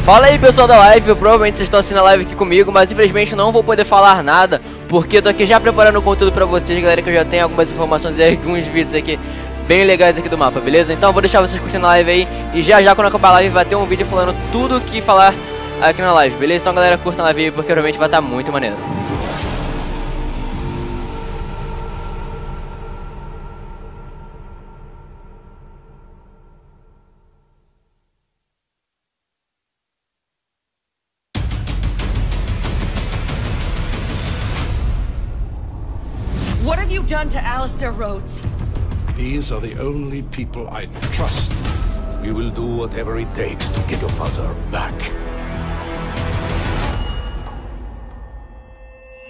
Fala aí, pessoal da live, provavelmente vocês estão assistindo a live aqui comigo, mas infelizmente não vou poder falar nada, porque eu tô aqui já preparando o conteúdo pra vocês, galera, que eu já tenho algumas informações aí, alguns vídeos aqui bem legais aqui do mapa, beleza? Então eu vou deixar vocês curtindo a live aí, e já quando acabar a live vai ter um vídeo falando tudo o que falar aqui na live, beleza? Então galera, curtam a live aí, porque provavelmente vai estar muito maneiro. What have you done to Alistair Rhodes? These are the only people I trust. We will do whatever it takes to get your father back.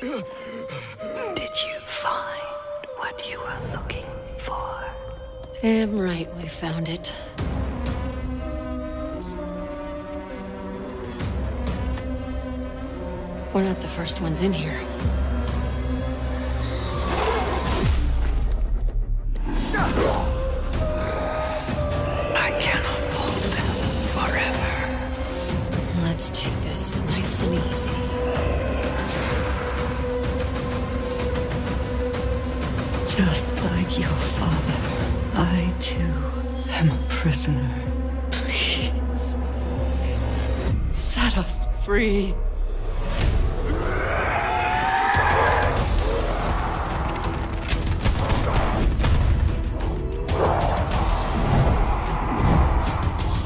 Did you find what you were looking for? Damn right we found it. We're not the first ones in here. I cannot hold them forever. Let's take this nice and easy. Just like your father, I too am a prisoner. Please, Set us free.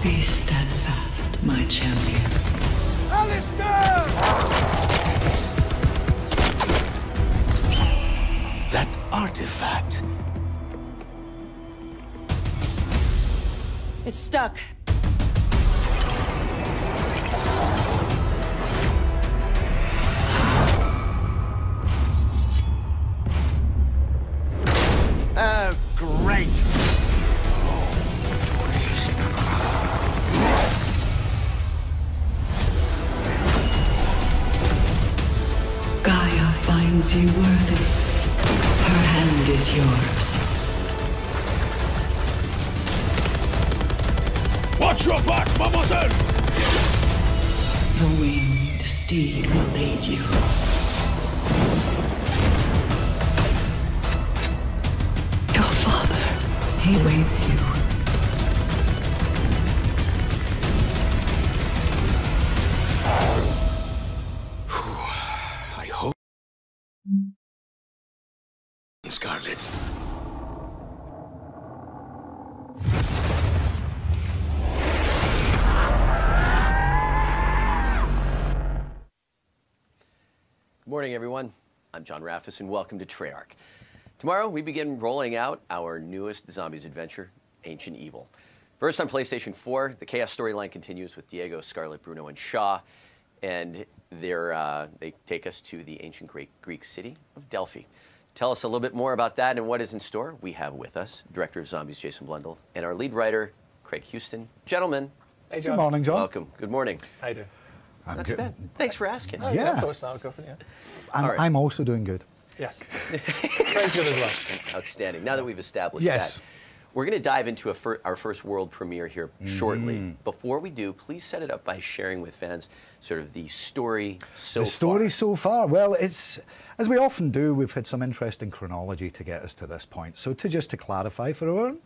be steadfast, my champion. Alistair! That artifact. It's stuck. Oh, great! Gaia finds you worthy. Her hand is yours. Watch your back, mademoiselle! The winged steed will aid you. Your father, he waits you. I hope. Scarlet. Good morning, everyone. I'm John Raffis, and welcome to Treyarch. Tomorrow, we begin rolling out our newest Zombies adventure, Ancient Evil. First on PlayStation 4, the Chaos storyline continues with Diego, Scarlet, Bruno, and Shaw, and they take us to the ancient Greek city of Delphi. Tell us a little bit more about that and what is in store. We have with us Director of Zombies, Jason Blundell, and our lead writer, Craig Houston. Gentlemen. Hey, John. Good morning, John. Welcome. Good morning. How you doing? I'm Not good. too bad. Thanks for asking. Oh, Yeah. Of course, I'm good for you. right. I'm also doing good. Yes. Very good as well. Outstanding. Now that we've established Yes. that, we're going to dive into our first world premiere here shortly. Before we do, please set it up by sharing with fans sort of the story so far. The story so far, well, it's, as we often do, we've had some interesting chronology to get us to this point. So just to clarify for everyone,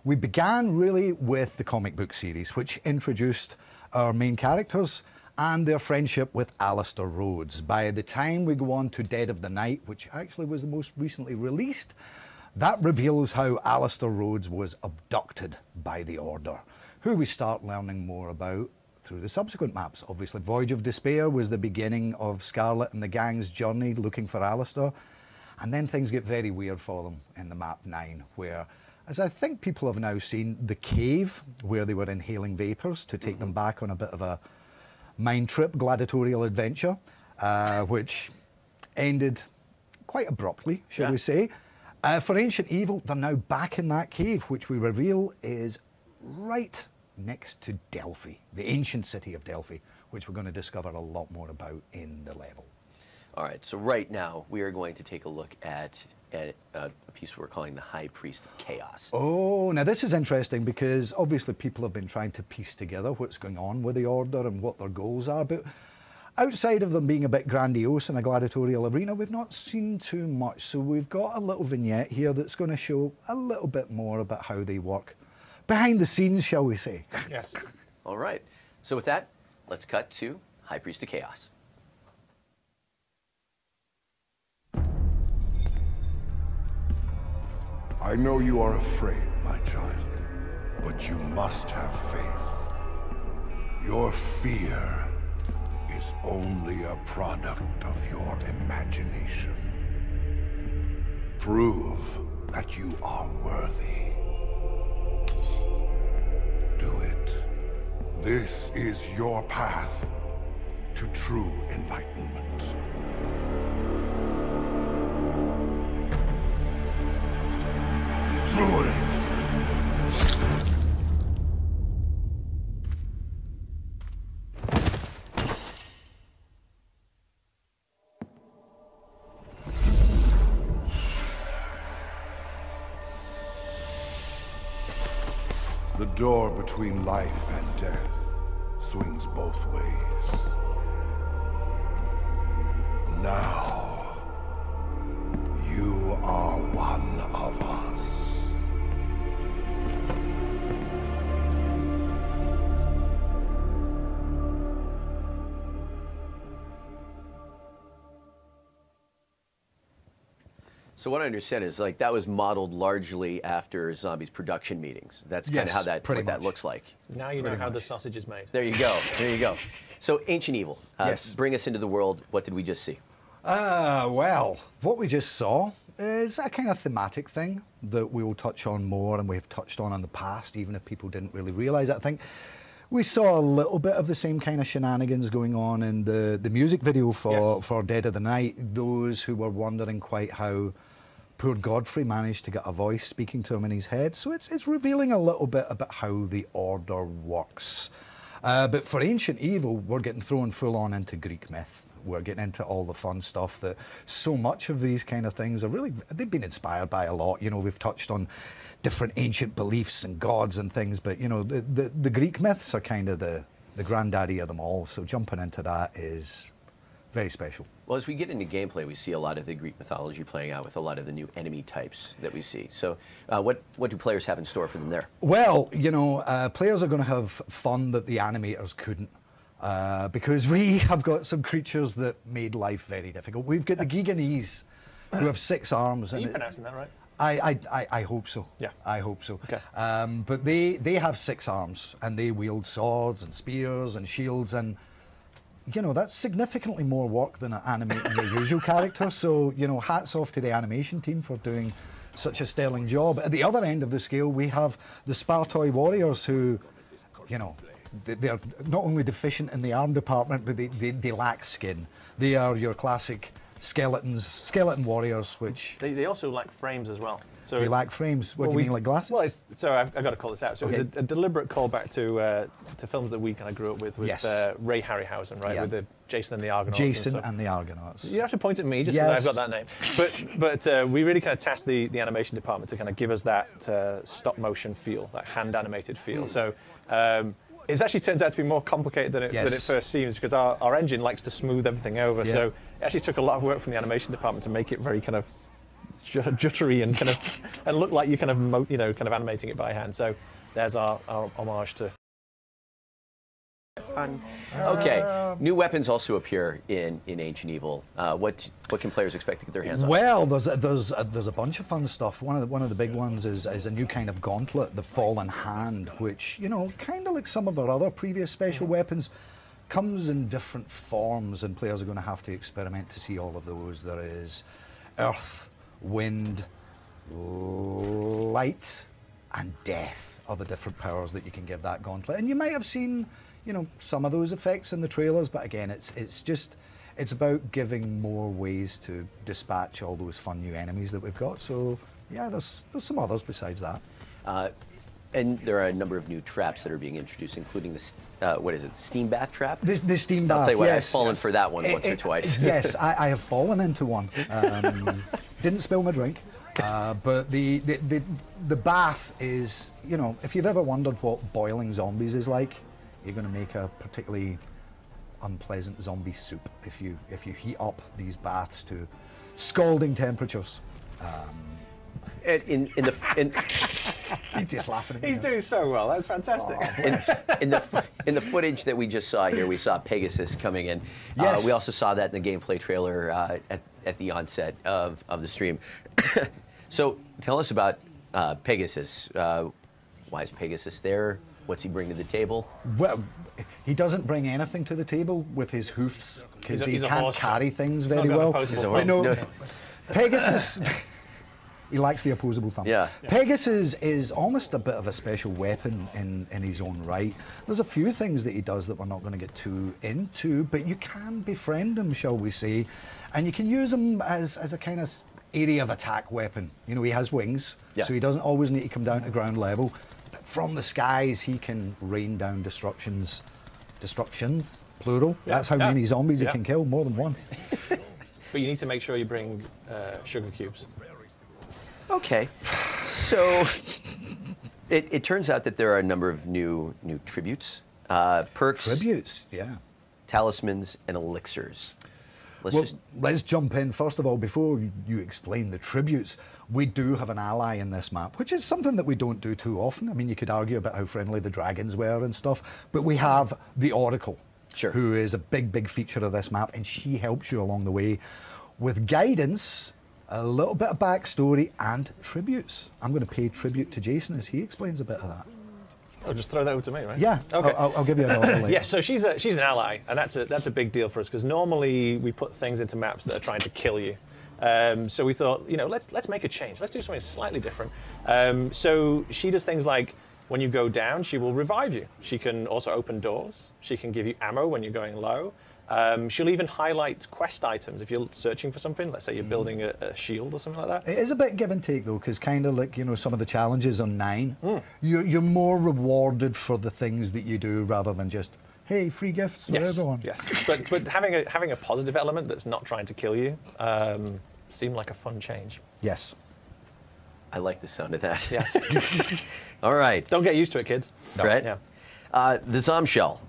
we began really with the comic book series, which introduced our main characters and their friendship with Alistair Rhodes. By the time we go on to Dead of the Night, which actually was the most recently released, that reveals how Alistair Rhodes was abducted by the Order, who we start learning more about through the subsequent maps. Obviously, Voyage of Despair was the beginning of Scarlet and the gang's journey looking for Alistair, and then things get very weird for them in the map 9, where, as I think people have now seen, the cave where they were inhaling vapours to take them back on a bit of a mind trip, gladiatorial adventure, which ended quite abruptly, shall we say. For Ancient Evil, they're now back in that cave, which we reveal is right next to Delphi, the ancient city of Delphi, which we're going to discover a lot more about in the level. All right, so right now we are going to take a look at a piece we're calling the High Priest of Chaos. Oh, now this is interesting because obviously people have been trying to piece together what's going on with the Order and what their goals are, but outside of them being a bit grandiose in a gladiatorial arena, we've not seen too much. So we've got a little vignette here that's going to show a little bit more about how they work behind the scenes, shall we say. Yes. All right. So with that, let's cut to High Priest of Chaos. I know you are afraid, my child, but you must have faith. Your fear is only a product of your imagination. Prove that you are worthy. Do it. This is your path to true enlightenment. Do it! The door between life and death swings both ways. Now, you are one of us. So what I understand is like that was modeled largely after Zombies production meetings. That's kind of how that that looks like. Now you know how the sausage is made. There you go. There you go. So Ancient Evil. Yes. Bring us into the world. What did we just see? Well, what we just saw is a kind of thematic thing that we will touch on more, and we've touched on in the past, even if people didn't really realize it. I think we saw a little bit of the same kind of shenanigans going on in the music video for Dead of the Night. Those who were wondering quite how poor Godfrey managed to get a voice speaking to him in his head. So it's revealing a little bit about how the Order works. But for Ancient Evil, we're getting thrown full on into Greek myth. We're getting into all the fun stuff that so much of these kind of things are really, they've been inspired by a lot. You know, we've touched on different ancient beliefs and gods and things, but you know, the Greek myths are kind of the granddaddy of them all. So jumping into that is very special. Well, as we get into gameplay, we see a lot of the Greek mythology playing out with a lot of the new enemy types that we see. So what do players have in store for them there? Well, you know, players are going to have fun that the animators couldn't. Because we have got some creatures that made life very difficult. We've got the Giganese, who have 6 arms. Are you pronouncing that right? I hope so. Yeah. I hope so. Okay. But they have 6 arms, and they wield swords and spears and shields, and you know, that's significantly more work than animating your usual character. So, you know, hats off to the animation team for doing such a sterling job. At the other end of the scale, we have the Spartoi warriors who, you know, they're not only deficient in the arm department, but they lack skin. They are your classic skeleton warriors, which... They also lack frames as well. So they lack frames? What do you mean, like glasses? Well, so I've got to call this out. So okay. It was a deliberate callback to films that we kind of grew up with yes. Ray Harryhausen, right? Yeah. With the Jason and the Argonauts. Jason and the Argonauts. You have to point at me just because I've got that name. But we really kind of tasked the animation department to kind of give us that stop motion feel, that hand animated feel. So it actually turns out to be more complicated than it first seems, because our engine likes to smooth everything over. Yeah. So it actually took a lot of work from the animation department to make it very kind of juttery and kind of and look like you're kind of animating it by hand. So there's our homage to. Okay, new weapons also appear in Ancient Evil. What can players expect to get their hands on? Well, there's a bunch of fun stuff. One of the big ones is a new kind of gauntlet, the Fallen Hand, which, you know, kind of like some of our other previous special weapons, comes in different forms, and players are going to have to experiment to see all of those. There is earth, wind, light, and death are the different powers that you can give that gauntlet. And you might have seen, you know, some of those effects in the trailers, but again, it's about giving more ways to dispatch all those fun new enemies that we've got. So yeah, there's some others besides that. And there are a number of new traps that are being introduced, including this, what is it, steam bath trap? The steam bath, I'll tell you what, yes. I've fallen for that one once or twice. Yes, I have fallen into one. Didn't spill my drink, but the bath is, you know, if you've ever wondered what boiling zombies is like, you're going to make a particularly unpleasant zombie soup if you heat up these baths to scalding temperatures. In He's just laughing at me. He's doing so well. That's fantastic. Oh, in the footage that we just saw here, we saw Pegasus coming in. Yes. We also saw that in the gameplay trailer at the onset of the stream. So tell us about Pegasus. Why is Pegasus there? What's he bring to the table? Well, he doesn't bring anything to the table with his hoofs because he can't carry things very well. No. Pegasus. He likes the opposable thumb. Yeah. Pegasus is almost a bit of a special weapon in his own right. There's a few things that he does that we're not going to get too into, but you can befriend him, shall we say, and you can use him as a kind of area of attack weapon. You know, he has wings, so he doesn't always need to come down to ground level. But from the skies, he can rain down destructions, plural. That's how many zombies he can kill, more than one. But you need to make sure you bring sugar cubes. Okay, so it turns out that there are a number of new tributes, perks, talismans, and elixirs. Let's jump in. First of all, before you explain the tributes, we do have an ally in this map, which is something that we don't do too often. I mean, you could argue about how friendly the dragons were and stuff, but we have the Oracle, who is a big feature of this map, and she helps you along the way with guidance, a little bit of backstory, and tributes. I'm going to pay tribute to Jason as he explains a bit of that. I'll just throw that over to me, right? Yeah, okay. I'll give you an order later. Yeah, so she's an ally, and that's a big deal for us, because normally we put things into maps that are trying to kill you. So we thought, you know, let's make a change. Let's do something slightly different. So she does things like, when you go down, she will revive you. She can also open doors. She can give you ammo when you're going low. She'll even highlight quest items if you're searching for something. Let's say you're building a shield or something like that. It is a bit give and take though, because kind of like, you know, some of the challenges on 9, you're more rewarded for the things that you do rather than just, hey, free gifts for everyone. Yes, but having a positive element that's not trying to kill you seemed like a fun change. Yes. I like the sound of that. Yes. All right. Don't get used to it, kids. No. Right? Yeah. The Zomshell,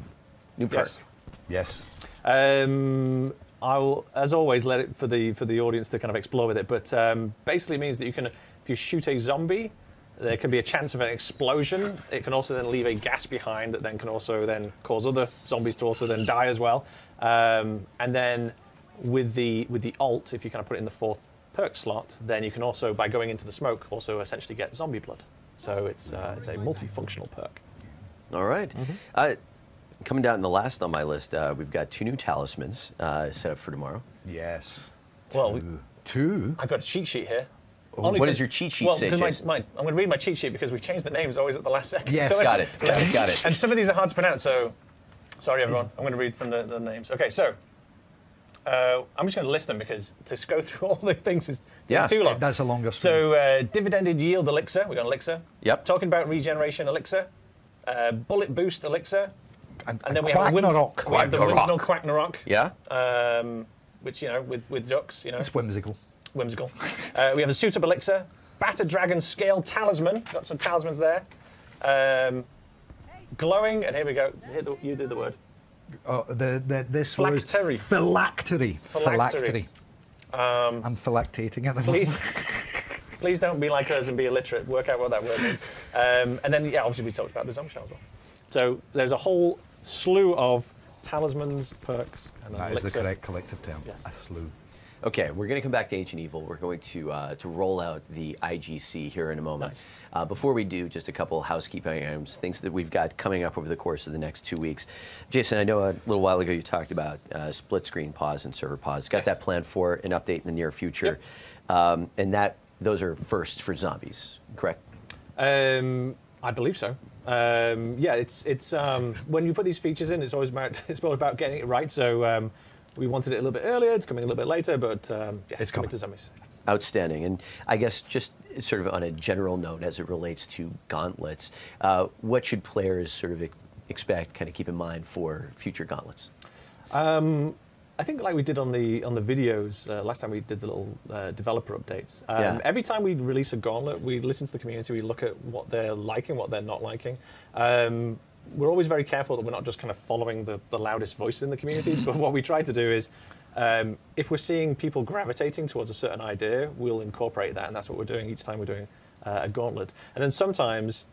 new perk. Yes. I will, as always, let it for the audience to kind of explore with it. But basically means that you can, if you shoot a zombie, there can be a chance of an explosion. It can also then leave a gas behind that then can also then cause other zombies to also then die as well. And then with the alt, if you kind of put it in the 4th perk slot, then you can also, by going into the smoke, also essentially get zombie blood. So it's a multifunctional perk. All right. Coming down the last on my list, we've got 2 new talismans set up for tomorrow. Yes. Well, 2? I've got a cheat sheet here. What does your cheat sheet say, Jason? I'm going to read my cheat sheet because we've changed the names always at the last second. Yes, so got it. And some of these are hard to pronounce, so sorry everyone. I'm going to read from the names. Okay, so I'm just going to list them because to go through all the things is too long. That's a longer story. So dividended yield elixir, we've got an elixir. Yep. Talking about regeneration elixir, bullet boost elixir, and then we have the Whimsical Quacknarok. Yeah. Which, you know, with ducks, you know. It's whimsical. Whimsical. We have a suitable elixir, battered dragon scale talisman. Got some talismans there. Glowing, and here we go. You did the word. This Phylactery. Phylactery. Phylactery. I'm phylactating at the moment. Please don't be like us and be illiterate. Work out what that word means. And then, obviously we talked about the Zomshell as well. So there's a whole slew of talismans, perks, and that is the correct collective term. Yes. A slew. Okay, we're going to come back to Ancient Evil. We're going to roll out the IGC here in a moment. Nice. Before we do, just a couple housekeeping items, things that we've got coming up over the course of the next 2 weeks. Jason, I know a little while ago you talked about split screen pause and server pause. Got that planned for an update in the near future. Yep. And those are firsts for zombies, correct? I believe so. It's when you put these features in, it's always about getting it right. So we wanted it a little bit earlier. It's coming a little bit later, but it's coming to zombies. Outstanding. And I guess just sort of on a general note as it relates to gauntlets, what should players sort of expect, kind of keep in mind for future gauntlets? I think like we did on the videos last time we did the little developer updates. Every time we release a gauntlet, we listen to the community, we look at what they're liking, what they're not liking. We're always very careful that we're not just kind of following the loudest voices in the communities, but what we try to do is, if we're seeing people gravitating towards a certain idea, we'll incorporate that, and that's what we're doing each time we're doing a gauntlet. And then sometimes,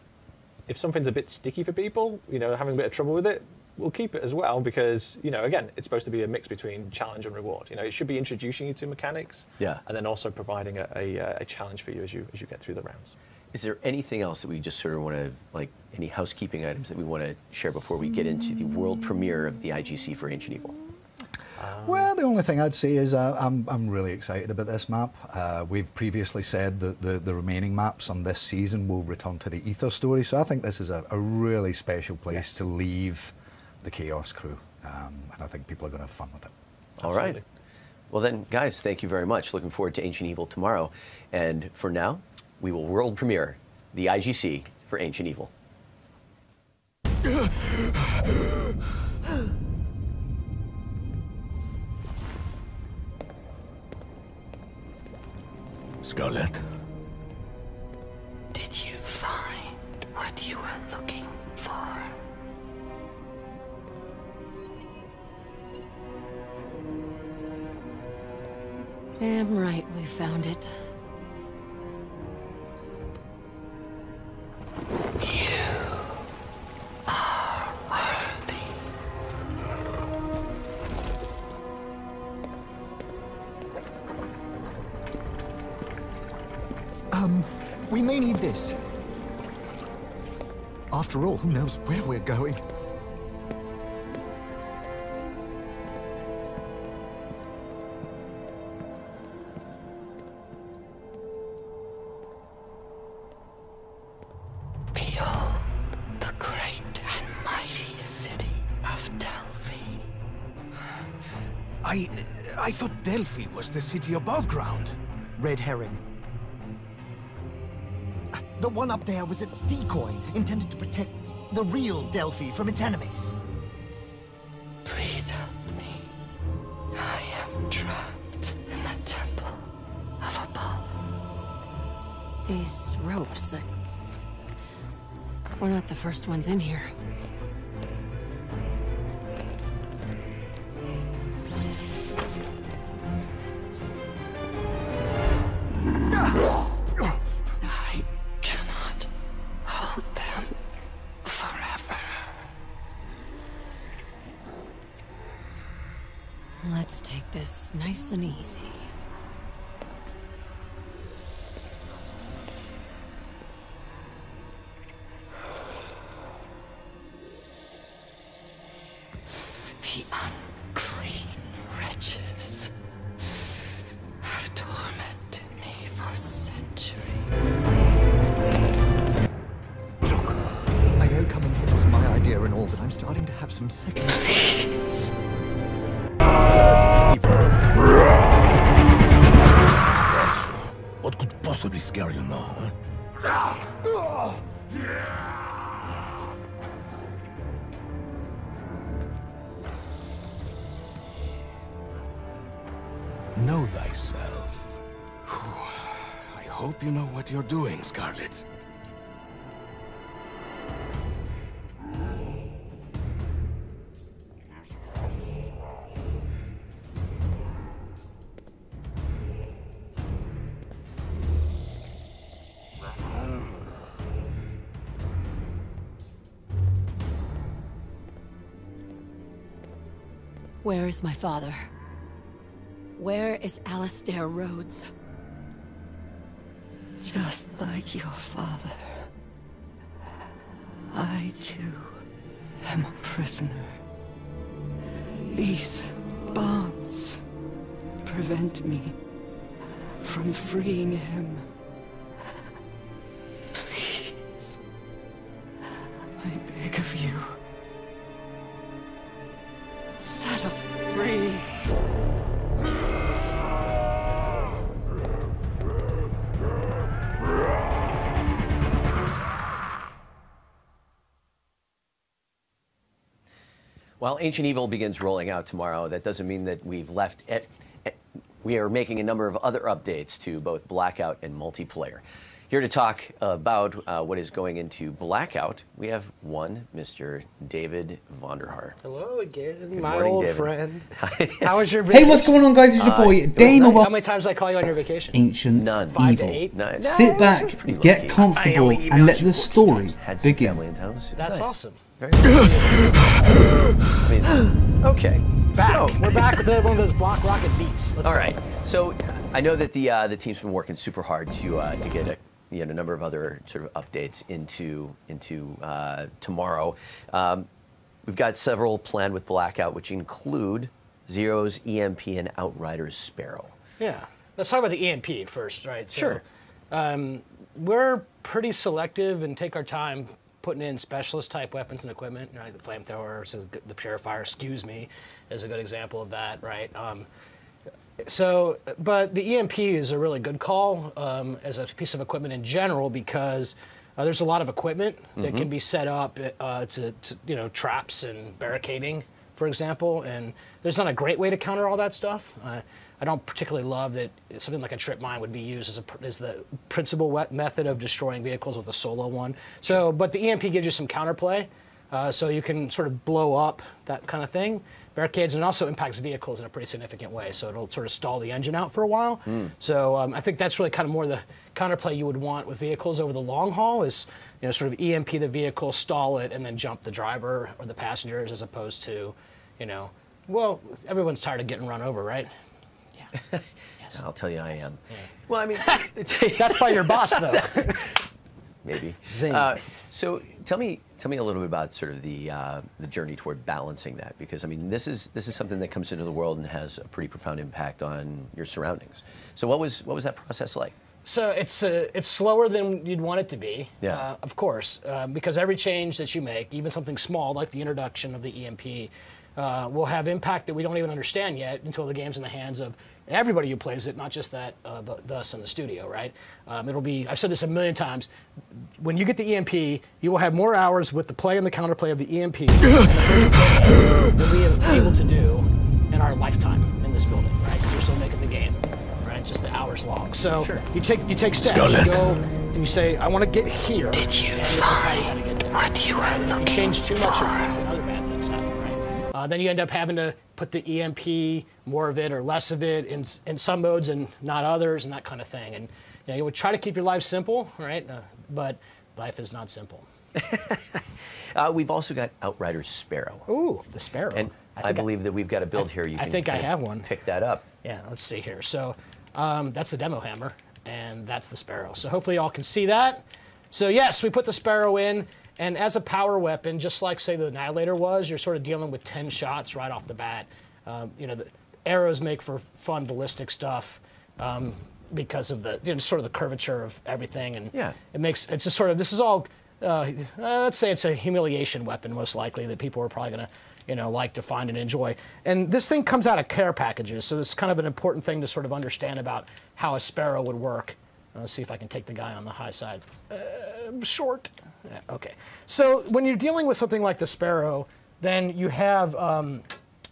if something's a bit sticky for people, you know, having a bit of trouble with it, we'll keep it as well because, you know, again, it's supposed to be a mix between challenge and reward. You know, it should be introducing you to mechanics, and then also providing a challenge for you as you get through the rounds. Is there anything else that we just sort of want to, like, any housekeeping items that we want to share before we get into the world premiere of the IGC for Ancient Evil? Well, the only thing I'd say is I'm really excited about this map. We've previously said that the remaining maps on this season will return to the Ether story, so I think this is a really special place to leave the Chaos crew, and I think people are going to have fun with it. All right. Well then, guys, thank you very much. Looking forward to Ancient Evil tomorrow. And for now, we will world premiere the IGC for Ancient Evil. Scarlet. Did you find what you were looking for? Damn right we found it. We may need this. After all, who knows where we're going? Behold, the great and mighty city of Delphi. I thought Delphi was the city above ground. Red herring. The one up there was a decoy intended to protect the real Delphi from its enemies. Please help me. I am trapped in the temple of Apollo. These ropes, we're not the first ones in here. I cannot hold them forever. Let's take this nice and easy. The unclean wretches have tormented me for centuries. Look, I know coming here was my idea and all, but I'm starting to have some second. Please. What could possibly scare you now, huh? Know thyself. I hope you know what you're doing, Scarlet. Where is my father? Where is Alistair Rhodes? Just like your father, I too am a prisoner. These bonds prevent me from freeing him. Please, I beg of you, set us free. While Ancient Evil begins rolling out tomorrow, that doesn't mean that we've left it. We are making a number of other updates to both Blackout and multiplayer. Here to talk about what is going into Blackout, we have one Mr. David Vonderhaar. Hello again, Good my morning, old David. friend. How was your vacation? Hey, what's going on, guys? It's your boy Dana. How many times did I call you on your vacation? Ancient None. 5 to Evil. 8? None. Sit back, get comfortable, and let the story Had some family begin. in town. It was That's nice. awesome. Very nice. I mean, okay. Back. So, We're back with one of those block rocket beats. Let's all go. right. So I know that the team's been working super hard to get a number of other sort of updates into tomorrow. We've got several planned with Blackout, which include Zero's EMP and Outrider's Sparrow. Yeah. Let's talk about the EMP first, right? So, Sure. We're pretty selective and take our time putting in specialist type weapons and equipment, right? The flamethrower, so the purifier, excuse me, is a good example of that, right? But the EMP is a really good call as a piece of equipment in general because there's a lot of equipment that can be set up to traps and barricading, for example, and there's not a great way to counter all that stuff. I don't particularly love that something like a trip mine would be used as the principal method of destroying vehicles with a solo one. So, but the EMP gives you some counterplay, so you can sort of blow up that kind of thing. Barricades, and it also impacts vehicles in a pretty significant way, so it'll sort of stall the engine out for a while. So I think that's really kind of more the counterplay you would want with vehicles over the long haul is, sort of EMP the vehicle, stall it, and then jump the driver or the passengers as opposed to, well, everyone's tired of getting run over, right? Yeah. Yes. I'll tell you I am. Yeah. Well, I mean, That's by your boss, though. maybe. Zing. So tell me a little bit about sort of the journey toward balancing that, because I mean this is something that comes into the world and has a pretty profound impact on your surroundings. So what was that process like? So it's slower than you'd want it to be, Yeah. of course, because every change that you make, even something small like the introduction of the EMP, will have impact that we don't even understand yet until the game's in the hands of everybody who plays it, not just that us in the studio, right? It'll be, I've said this a million times, when you get the EMP, you will have more hours with the play and the counterplay of the EMP than we are able to do in our lifetime in this building, right? Because we're still making the game, right? Just the hours long. So you take steps, Scarlet. you go and you say, I want to get here. Did you and this is how you gotta get there. what you are If you looking change too much, for? it makes other bad things happen, right? Then you end up having to put the EMP, more of it or less of it, in some modes and not others, and that kind of thing. And you would try to keep your life simple, right? But life is not simple. We've also got Outrider's Sparrow. Ooh, the Sparrow. And I believe that we've got a build here. You I can think I kind of have one. Pick that up. Yeah, let's see here. So that's the demo hammer, and that's the Sparrow. So hopefully y'all can see that. So yes, we put the Sparrow in, and as a power weapon, just like, say, the Annihilator was, you're sort of dealing with 10 shots right off the bat. The arrows make for fun ballistic stuff because of the sort of the curvature of everything, and Yeah. it's just sort of, this is all, let's say it's a humiliation weapon, most likely, that people are probably going to like to find and enjoy. And this thing comes out of care packages, so it's kind of an important thing to sort of understand about how a Sparrow would work. Let's see if I can take the guy on the high side. Short. Yeah, okay. So when you're dealing with something like the Sparrow, then you have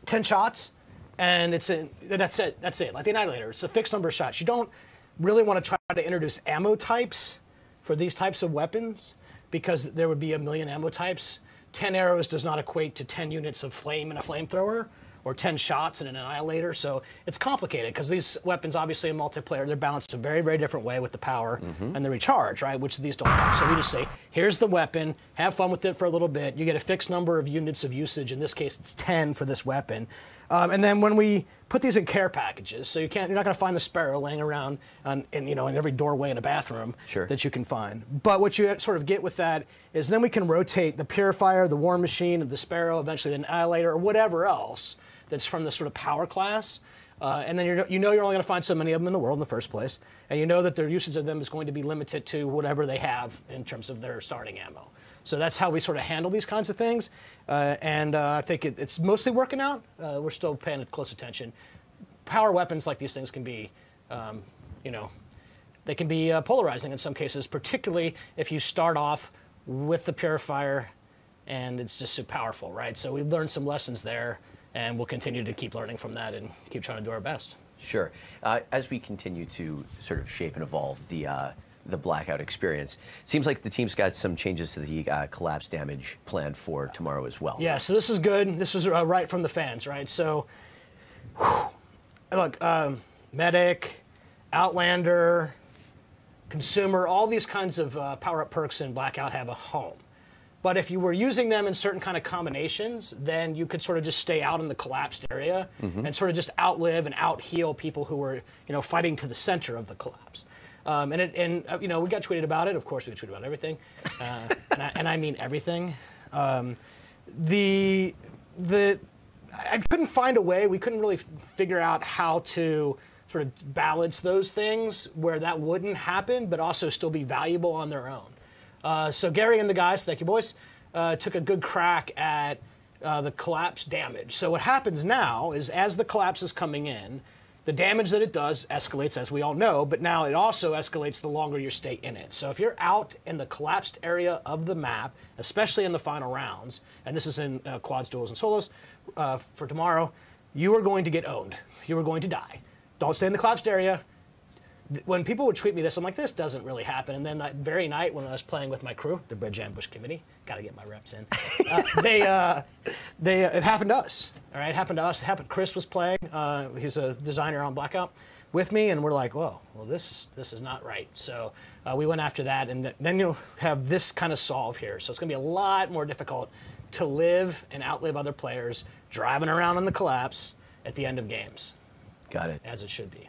10 shots, and that's it. Like the Annihilator, it's a fixed number of shots. You don't really want to try to introduce ammo types for these types of weapons because there would be a million ammo types. 10 arrows does not equate to 10 units of flame in a flamethrower, or 10 shots in an Annihilator. So it's complicated because these weapons, obviously in multiplayer, they're balanced a very, very different way with the power and the recharge, right? Which these don't have. So we just say, here's the weapon, have fun with it for a little bit. You get a fixed number of units of usage. In this case, it's 10 for this weapon. And then when we put these in care packages, so you're not going to find the Sparrow laying around in every doorway in a bathroom that you can find. But what you sort of get with that is then we can rotate the Purifier, the War Machine, the Sparrow, eventually the Annihilator, or whatever else that's from the sort of power class. And then you're only going to find so many of them in the world in the first place. And you know that their usage of them is going to be limited to whatever they have in terms of their starting ammo. So that's how we sort of handle these kinds of things. And I think it's mostly working out. We're still paying close attention. Power weapons like these things can be, they can be polarizing in some cases, particularly if you start off with the Purifier and it's just so powerful, right? So we learned some lessons there, and we'll continue to keep learning from that and keep trying to do our best. Sure. As we continue to sort of shape and evolve the Blackout experience, seems like the team's got some changes to the collapse damage planned for tomorrow as well. Yeah, so this is good. This is right from the fans, right? So, look, Medic, Outlander, Consumer, all these kinds of power-up perks in Blackout have a home. But if you were using them in certain kind of combinations, then you could sort of just stay out in the collapsed area and sort of just outlive and out-heal people who were, fighting to the center of the collapse. We got tweeted about it. Of course, we tweeted about everything, and I mean everything. I couldn't find a way. We couldn't really figure out how to sort of balance those things where that wouldn't happen, but also still be valuable on their own. So Gary and the guys, thank you boys, took a good crack at the collapse damage. So what happens now is as the collapse is coming in, the damage that it does escalates, as we all know, but now it also escalates the longer you stay in it. So if you're out in the collapsed area of the map, especially in the final rounds, and this is in quads, duels, and solos for tomorrow, you are going to get owned. You are going to die. Don't stay in the collapsed area. When people would tweet me this, I'm like, this doesn't really happen. And then that very night when I was playing with my crew, the Bridge Ambush Committee, got to get my reps in, it happened to us. All right, it happened to us. It happened. Chris was playing. He's a designer on Blackout with me, and we're like, whoa, well, this is not right. So we went after that, and then you'll have this kind of solve here. So it's going to be a lot more difficult to live and outlive other players driving around on the collapse at the end of games. Got it. As it should be.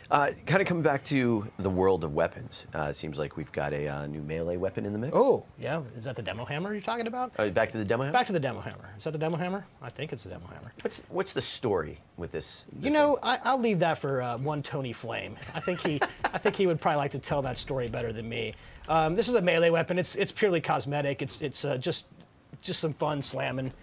Kind of coming back to the world of weapons, it seems like we've got a new melee weapon in the mix. Oh, yeah. Is that the demo hammer you're talking about? Back to the demo hammer? Back to the demo hammer. Is that the demo hammer? I think it's the demo hammer. What's the story with this? I'll leave that for one Tony Flame. I think he would probably like to tell that story better than me. This is a melee weapon. It's purely cosmetic. It's just some fun slamming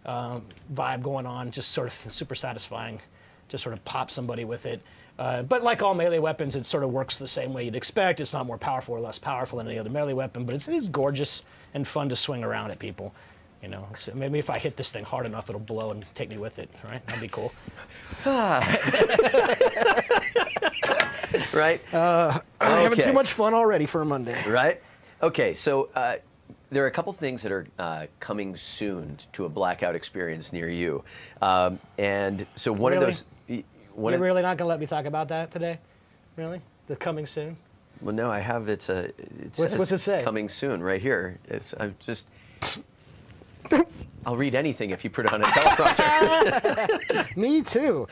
vibe going on. Just sort of super satisfying. Just sort of pop somebody with it. But like all melee weapons, it sort of works the same way you'd expect. It's not more powerful or less powerful than any other melee weapon, but it's gorgeous and fun to swing around at people. So maybe if I hit this thing hard enough, it'll blow and take me with it, right? That'd be cool. Right? I'm having too much fun already for a Monday. Right? Okay, so there are a couple things that are coming soon to a Blackout experience near you. And so one of those... You're really not going to let me talk about that today? Really? The coming soon? Well, no, I have it. What's it say? Coming soon, right here. I'll read anything if you put it on a teleprompter. Me too.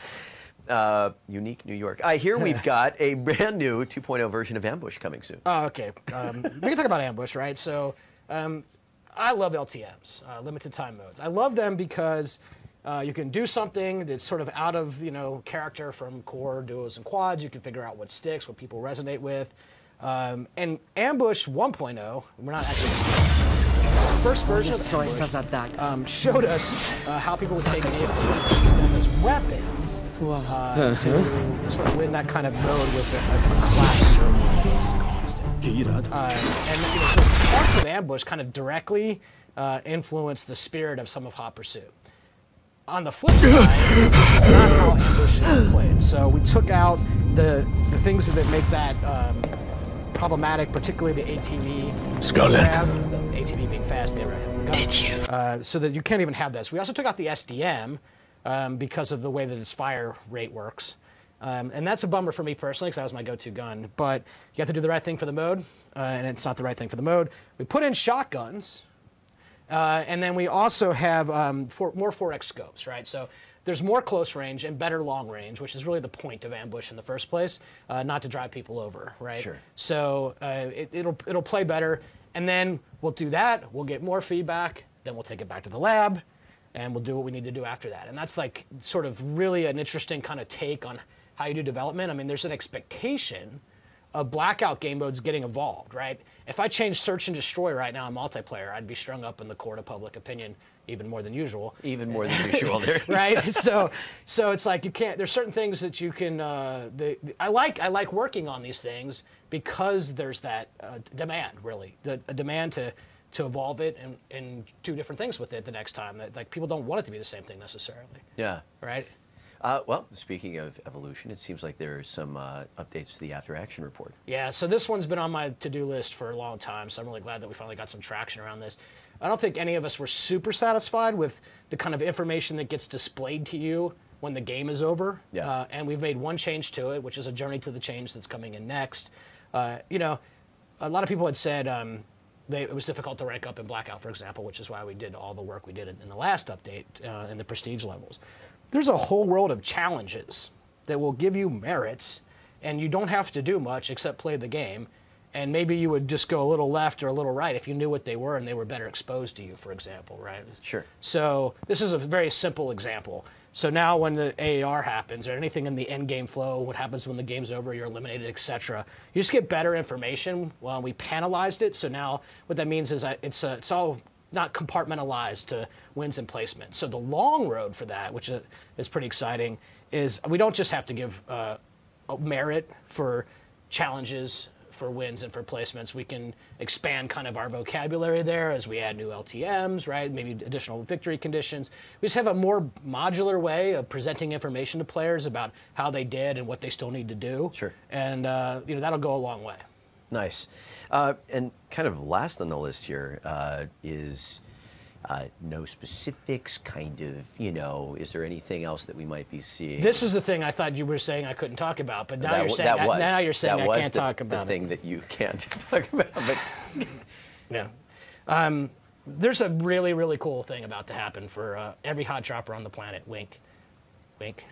Unique New York. I hear we've got a brand new 2.0 version of Ambush coming soon. Oh, okay. We can talk about Ambush, right? So I love LTMs, limited time modes. I love them because you can do something that's sort of out of character from core, duos, and quads. You can figure out what sticks, what people resonate with. And Ambush 1.0, we're not actually the first version of Ambush, showed us how people would take vehicles and use them as weapons to sort of win that kind of mode with a class server-based constant. So parts of Ambush kind of directly influence the spirit of some of Hot Pursuit. On the flip side, this is not how Ambush is played. So we took out the things that make that problematic, particularly the ATV. Scarlet. The ATV being fast, the gun. Did you? So that you can't even have this. We also took out the SDM because of the way that its fire rate works. And that's a bummer for me personally because that was my go-to gun. But you have to do the right thing for the mode, and it's not the right thing for the mode. We put in shotguns. And then we also have more 4X scopes, right? So there's more close range and better long range, which is really the point of Ambush in the first place, not to drive people over, right? Sure. So it'll play better, and then we'll do that. We'll get more feedback. Then we'll take it back to the lab, and we'll do what we need to do after that. And that's like sort of really an interesting kind of take on how you do development. I mean, there's an expectation of Blackout game modes getting evolved, right? If I change Search and Destroy right now in multiplayer, I'd be strung up in the court of public opinion even more than usual. Even more than usual there. Right? So it's like you can't, there's certain things that you can, I like working on these things because there's that demand, really. A demand to to evolve it and do different things with it the next time. That, like, people don't want it to be the same thing necessarily. Yeah. Right? Well, speaking of evolution, it seems like there are some updates to the After Action report. Yeah, so this one's been on my to-do list for a long time, so I'm really glad that we finally got some traction around this. I don't think any of us were super satisfied with the kind of information that gets displayed to you when the game is over. Yeah. And we've made one change to it, which is a journey to the change that's coming in next. You know, a lot of people had said it was difficult to rank up in Blackout, for example, which is why we did all the work we did in the last update in the prestige levels. There's a whole world of challenges that will give you merits, and you don't have to do much except play the game. And maybe you would just go a little left or a little right if you knew what they were and they were better exposed to you, for example, right? Sure. So this is a very simple example. So now when the AAR happens, or anything in the end game flow, what happens when the game's over, you're eliminated, etc., you just get better information. Well, we panelized it, so now what that means is it's all not compartmentalized to wins and placements. So the long road for that, which is pretty exciting, is we don't just have to give a merit for challenges, for wins and for placements. We can expand kind of our vocabulary there as we add new LTMs, right? Maybe additional victory conditions. We just have a more modular way of presenting information to players about how they did and what they still need to do. Sure. And you know, that'll go a long way. Nice. And kind of last on the list here is no specifics, kind of, you know, is there anything else that we might be seeing? This is the thing I thought you were saying I couldn't talk about, but now you're saying I can't talk about the thing that you can't talk about. But yeah. There's a really, really cool thing about to happen for every hot dropper on the planet. Wink. Wink.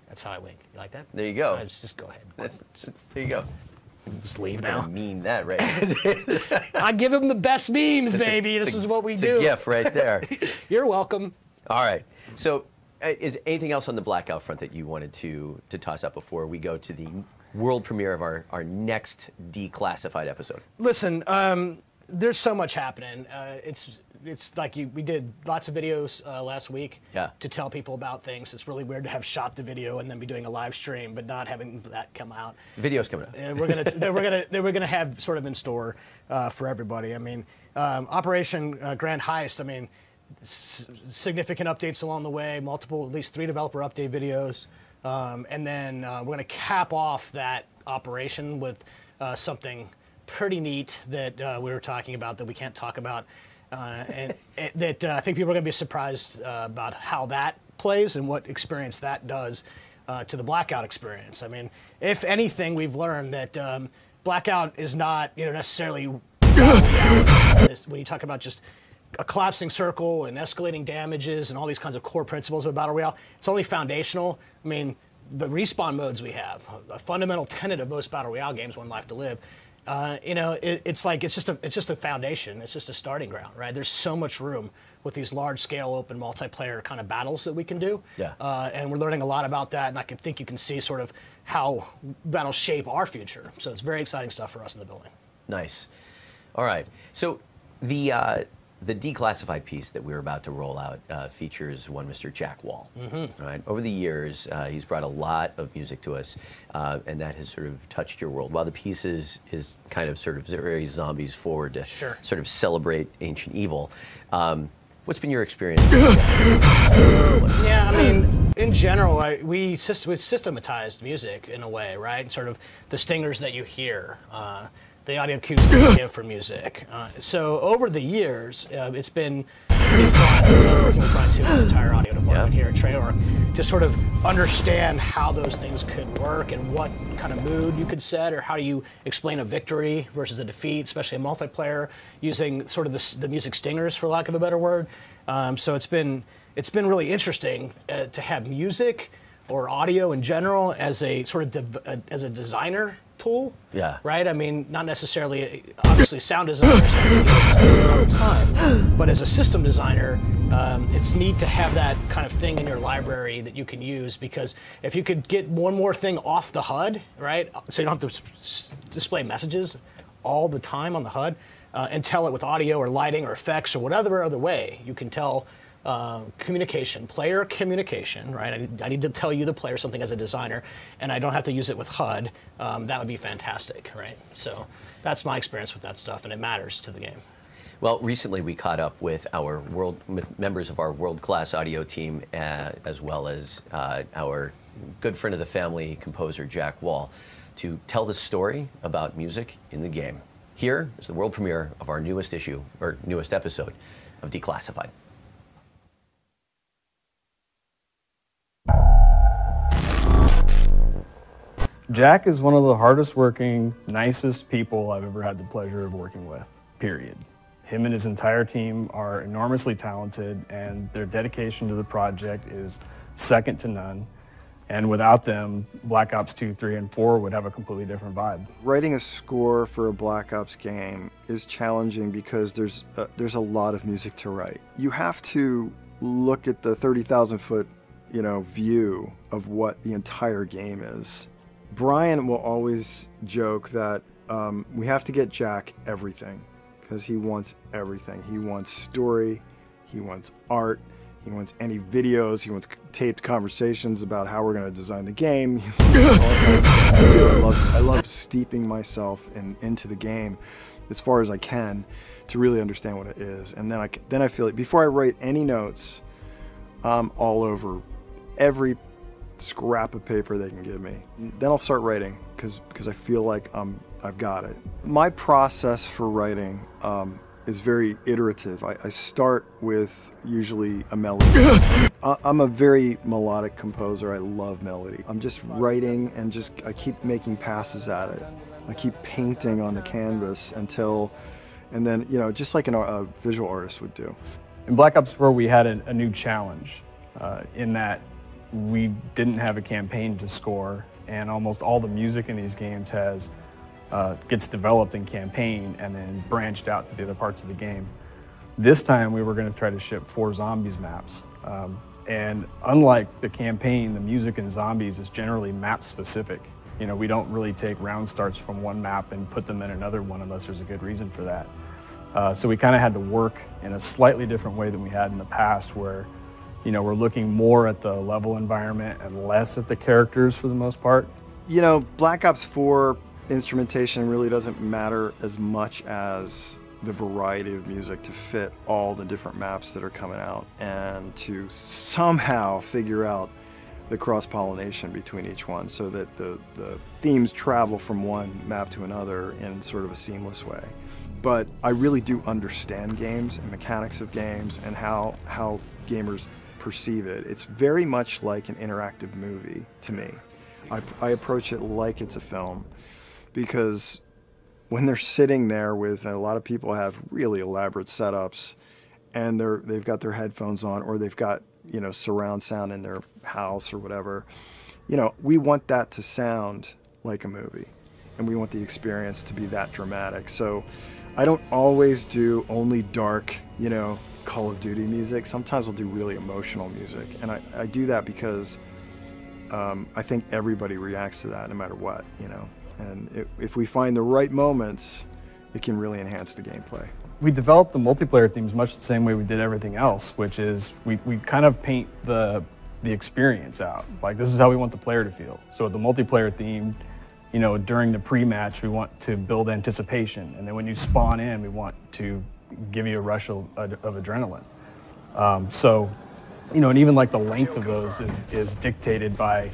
That's how I wink. You like that? There you go. Just go ahead. There you go. Just leave now. now. Meme that, right? I give him the best memes, baby. This is what we do. It's a gift right there. You're welcome. All right. So is anything else on the Blackout front that you wanted to toss up before we go to the world premiere of our next declassified episode? Listen, there's so much happening. It's like we did lots of videos last week to tell people about things. It's really weird to have shot the video and then be doing a live stream, but not having that come out. Video's coming up. And we're gonna have sort of in store for everybody. I mean, Operation Grand Heist. I mean, significant updates along the way. Multiple, at least 3 developer update videos, and then we're gonna cap off that operation with something pretty neat that we were talking about that we can't talk about. And that I think people are going to be surprised about how that plays and what experience that does to the Blackout experience. I mean, if anything, we've learned that Blackout is not, necessarily when you talk about just a collapsing circle and escalating damages and all these kinds of core principles of Battle Royale. It's only foundational. I mean, the respawn modes we have, a fundamental tenet of most Battle Royale games, One Life to Live. It's just a foundation. It's just a starting ground, right? There's so much room with these large-scale open multiplayer kind of battles that we can do. Yeah. And we're learning a lot about that, and I think you can see sort of how that'll shape our future. So it's very exciting stuff for us in the building. Nice. All right. So the declassified piece that we're about to roll out features one Mr. Jack Wall. Mm-hmm. All right. Over the years, he's brought a lot of music to us, and that has sort of touched your world. While the piece is kind of sort of very zombies forward to sort of celebrate ancient evil, what's been your experience? Yeah, I mean, in general, we systematized music in a way, right? Sort of the stingers that you hear. The audio cues that we give for music. So over the years, it's been pretty fun working with Brian Too, the entire audio department here at Treyarch, to sort of understand how those things could work and what kind of mood you could set, or how do you explain a victory versus a defeat, especially a multiplayer, using sort of the music stingers, for lack of a better word. So it's been really interesting to have music or audio in general as a sort of as a designer tool. Yeah. Right? I mean, not necessarily, obviously sound designers all the time, but as a system designer, it's neat to have that kind of thing in your library that you can use, because if you could get one more thing off the HUD, right? So you don't have to display messages all the time on the HUD, and tell it with audio or lighting or effects or whatever other way you can tell communication, player communication, right? I need to tell you, the player, something as a designer, and I don't have to use it with HUD. That would be fantastic, right? So that's my experience with that stuff, and it matters to the game. Well, recently we caught up with members of our world-class audio team, as well as our good friend of the family, composer Jack Wall, to tell the story about music in the game. Here is the world premiere of our newest episode of Declassified. Jack is one of the hardest working, nicest people I've ever had the pleasure of working with, period. Him and his entire team are enormously talented, and their dedication to the project is second to none. And without them, Black Ops 2, 3, and 4 would have a completely different vibe. Writing a score for a Black Ops game is challenging because there's a lot of music to write. You have to look at the 30,000-foot, view of what the entire game is. Brian will always joke that we have to get Jack everything, because he wants everything. He wants story, he wants art, he wants any videos, he wants taped conversations about how we're going to design the game. I love steeping myself into the game as far as I can to really understand what it is. And then I feel like before I write any notes, I'm all over every scrap of paper they can give me. Then I'll start writing because I feel like I've got it. My process for writing is very iterative. I start with usually a melody. I'm a very melodic composer. I love melody. I'm just writing and I keep making passes at it. I keep painting on the canvas and then, just like a visual artist would do. In Black Ops 4, we had a new challenge in that we didn't have a campaign to score, and almost all the music in these games gets developed in campaign and then branched out to the other parts of the game. This time we were going to try to ship 4 zombies maps. And unlike the campaign, the music in zombies is generally map specific. We don't really take round starts from one map and put them in another one unless there's a good reason for that. So we kind of had to work in a slightly different way than we had in the past, where we're looking more at the level environment and less at the characters for the most part. Black Ops 4 instrumentation really doesn't matter as much as the variety of music to fit all the different maps that are coming out and to somehow figure out the cross-pollination between each one so that the themes travel from one map to another in sort of a seamless way. But I really do understand games and mechanics of games and how gamers perceive it. It's very much like an interactive movie to me. I approach it like it's a film, because when they're sitting there with, a lot of people have really elaborate setups and they've got their headphones on, or they've got surround sound in their house or whatever, we want that to sound like a movie and we want the experience to be that dramatic. So I don't always do only dark, Call of Duty music. Sometimes I'll do really emotional music, and I do that because I think everybody reacts to that no matter what, and if we find the right moments, it can really enhance the gameplay. We developed the multiplayer themes much the same way we did everything else, which is we kind of paint the experience out. Like, this is how we want the player to feel. So the multiplayer theme, during the pre-match, we want to build anticipation, and then when you spawn in, we want to give you a rush of adrenaline. And even like the length of those is dictated by,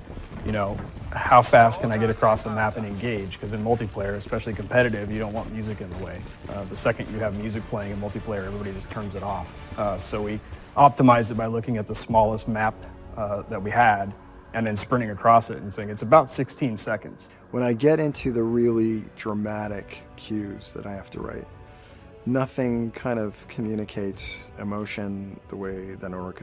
how fast can I get across the map and engage? Because in multiplayer, especially competitive, you don't want music in the way. The second you have music playing in multiplayer, everybody just turns it off. So we optimized it by looking at the smallest map that we had and then sprinting across it and saying it's about 16 seconds. When I get into the really dramatic cues that I have to write, nothing kind of communicates emotion the way that an orchestra